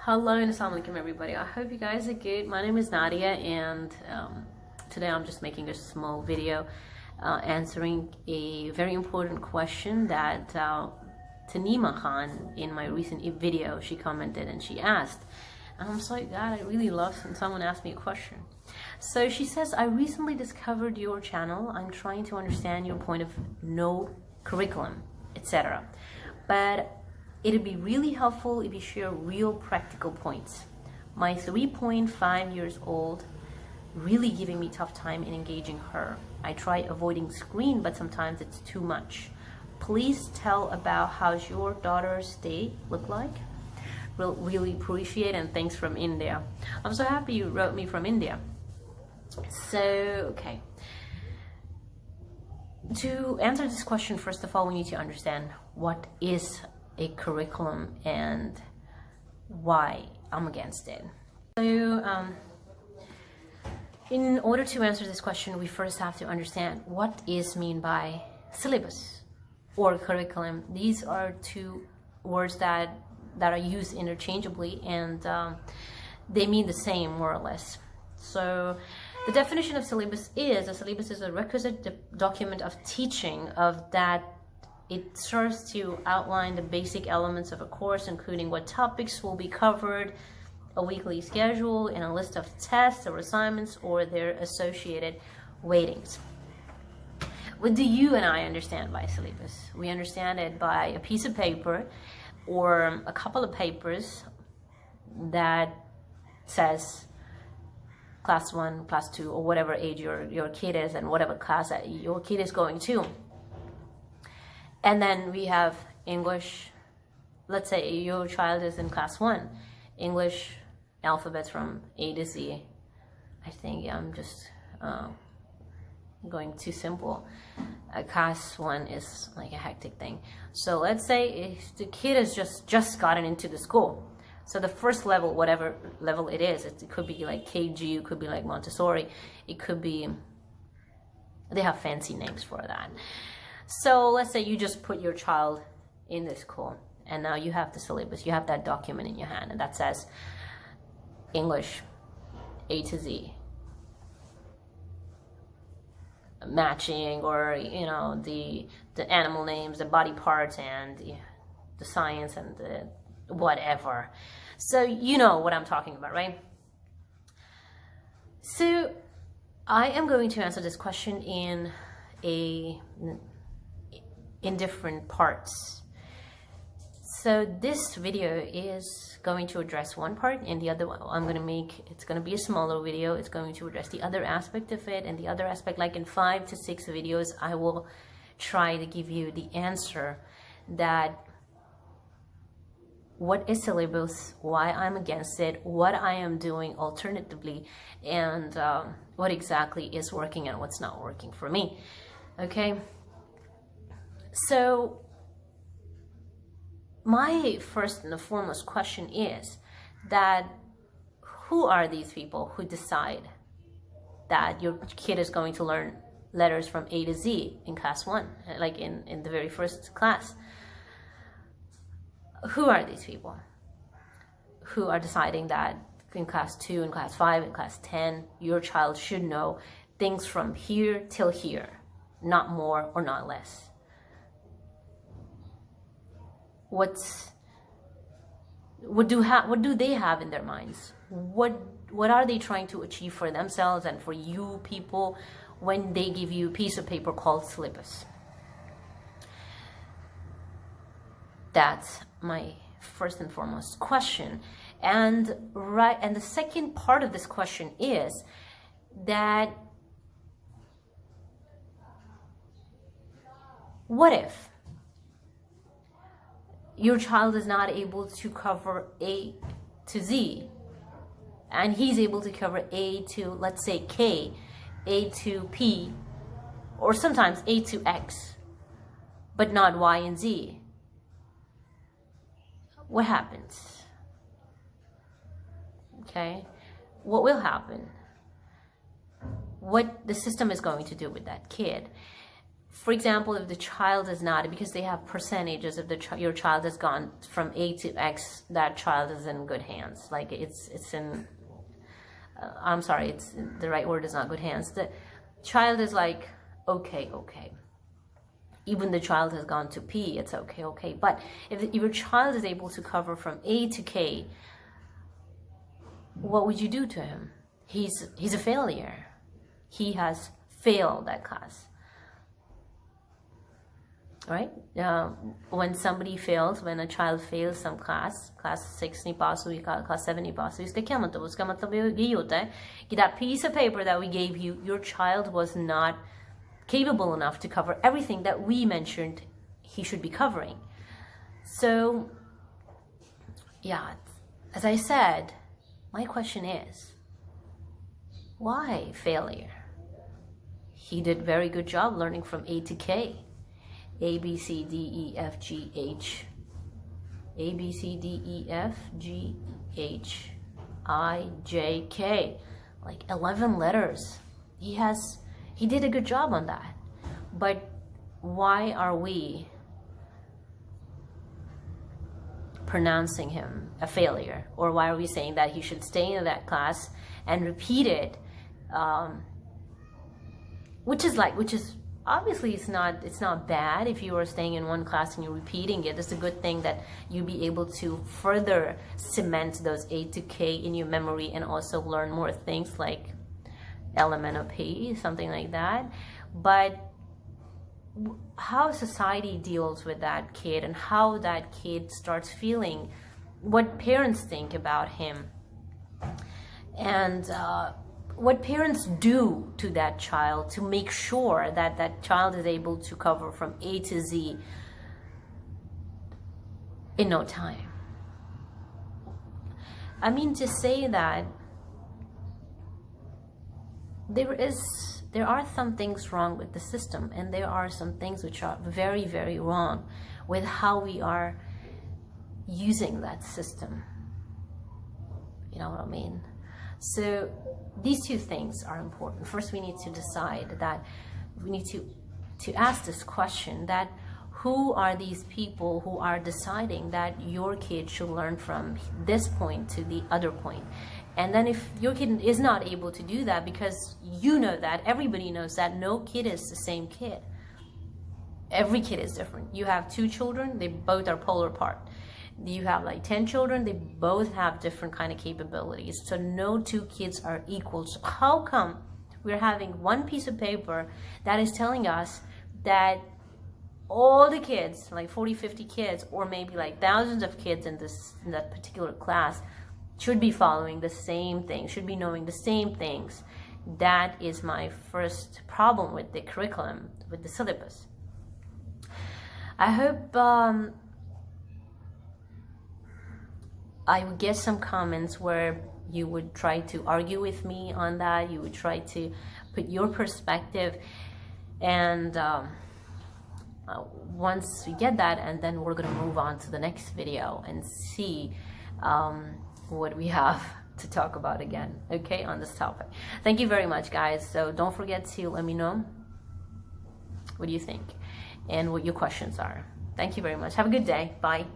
Hello and assalamu alaikum everybody. I hope you guys are good. My name is Nadia and today I'm just making a small video answering a very important question that Tanima Khan in my recent video she commented and she asked, and I'm so glad. I really love when someone asks me a question. So she says, I recently discovered your channel. I'm trying to understand your point of no curriculum, etc. But it'd be really helpful if you share real practical points. My 3.5 years old really giving me tough time in engaging her. I try avoiding screen, but sometimes it's too much. Please tell about how's your daughter's day look like. Really appreciate, and thanks from India. I'm so happy you wrote me from India. So, okay. To answer this question, first of all, we need to understand what is a curriculum and why I'm against it. So in order to answer this question, we first have to understand what is meant by syllabus or curriculum. These are two words that are used interchangeably, and they mean the same more or less. So the definition of syllabus is a requisite document of teaching of that. It serves to outline the basic elements of a course, including what topics will be covered, a weekly schedule, and a list of tests or assignments or their associated weightings. What do you and I understand by syllabus? We understand it by a piece of paper or a couple of papers that says class 1, class 2, or whatever age your kid is and whatever class that your kid is going to. And then we have English. Let's say your child is in class 1. English alphabets from A to Z. I think I'm just going too simple. Class 1 is like a hectic thing. So let's say if the kid has just gotten into the school. So the first level, whatever level it is, it could be like KG, it could be like Montessori, it could be, they have fancy names for that. So let's say you just put your child in this school, and now you have the syllabus, you have that document in your hand, and that says English A to Z, matching, or you know, the animal names, the body parts, and the science, and the whatever. So you know what I'm talking about, right? So I am going to answer this question in different parts. So this video is going to address one part, and the other one it's going to be a smaller video. It's going to address the other aspect of it, and the other aspect, like in 5 to 6 videos, I will try to give you the answer that what is syllabus, why I'm against it, what I am doing alternatively, and what exactly is working and what's not working for me. Okay? So my first and foremost question is that who are these people who decide that your kid is going to learn letters from A to Z in class 1, like in the very first class? Who are these people who are deciding that in class 2, in class 5, in class 10, your child should know things from here till here, not more or not less? What do they have in their minds? What are they trying to achieve for themselves and for you people when they give you a piece of paper called syllabus? That's my first and foremost question. And the second part of this question is that what if your child is not able to cover A to Z, and he's able to cover A to, let's say, K, A to P, or sometimes A to X, but not Y and Z? What happens? Okay? What will happen? What the system is going to do with that kid? For example, if the child is not, because they have percentages, if your child has gone from A to X, that child is in good hands. Like it's in, I'm sorry, it's the right word is not good hands. The child is like, okay. Even the child has gone to P, it's okay. But if your child is able to cover from A to K, what would you do to him? He's a failure. He has failed that class. Right? When somebody fails, when a child fails some class 6 नहीं पास हुई, class 7 नहीं पास हुई, इसका क्या मतलब? उसका मतलब यही होता है कि that piece of paper that we gave you, your child was not capable enough to cover everything that we mentioned he should be covering. So, yeah, as I said, my question is, why failure? He did very good job learning from A to K. A, B, C, D, E, F, G, H. A, B, C, D, E, F, G, H, I, J, K. Like 11 letters. He did a good job on that. But why are we pronouncing him a failure? Or why are we saying that he should stay in that class and repeat it? Which is obviously it's not bad if you are staying in one class and you're repeating it. It's a good thing that you be able to further cement those A to K in your memory and also learn more things like element of P, something like that. But how society deals with that kid and how that kid starts feeling, what parents think about him, and what parents do to that child to make sure that that child is able to cover from A to Z in no time. I mean to say that there are some things wrong with the system, and there are some things which are very, very wrong with how we are using that system. You know what I mean? So these two things are important. First, we need to decide that we need to ask this question, that who are these people who are deciding that your kid should learn from this point to the other point? And then if your kid is not able to do that, because you know that, everybody knows that no kid is the same kid. Every kid is different. You have 2 children, they both are polar apart. You have like 10 children, they both have different kind of capabilities. So no 2 kids are equal. So how come we're having one piece of paper that is telling us that all the kids, like 40, 50 kids, or maybe like thousands of kids in that particular class, should be following the same thing, should be knowing the same things? That is my first problem with the curriculum, with the syllabus. I hope I would get some comments where you would try to argue with me on that. You would try to put your perspective, and once we get that, and then we're going to move on to the next video and see what we have to talk about again, okay, on this topic. Thank you very much, guys. So don't forget to let me know what you think and what your questions are. Thank you very much. Have a good day. Bye.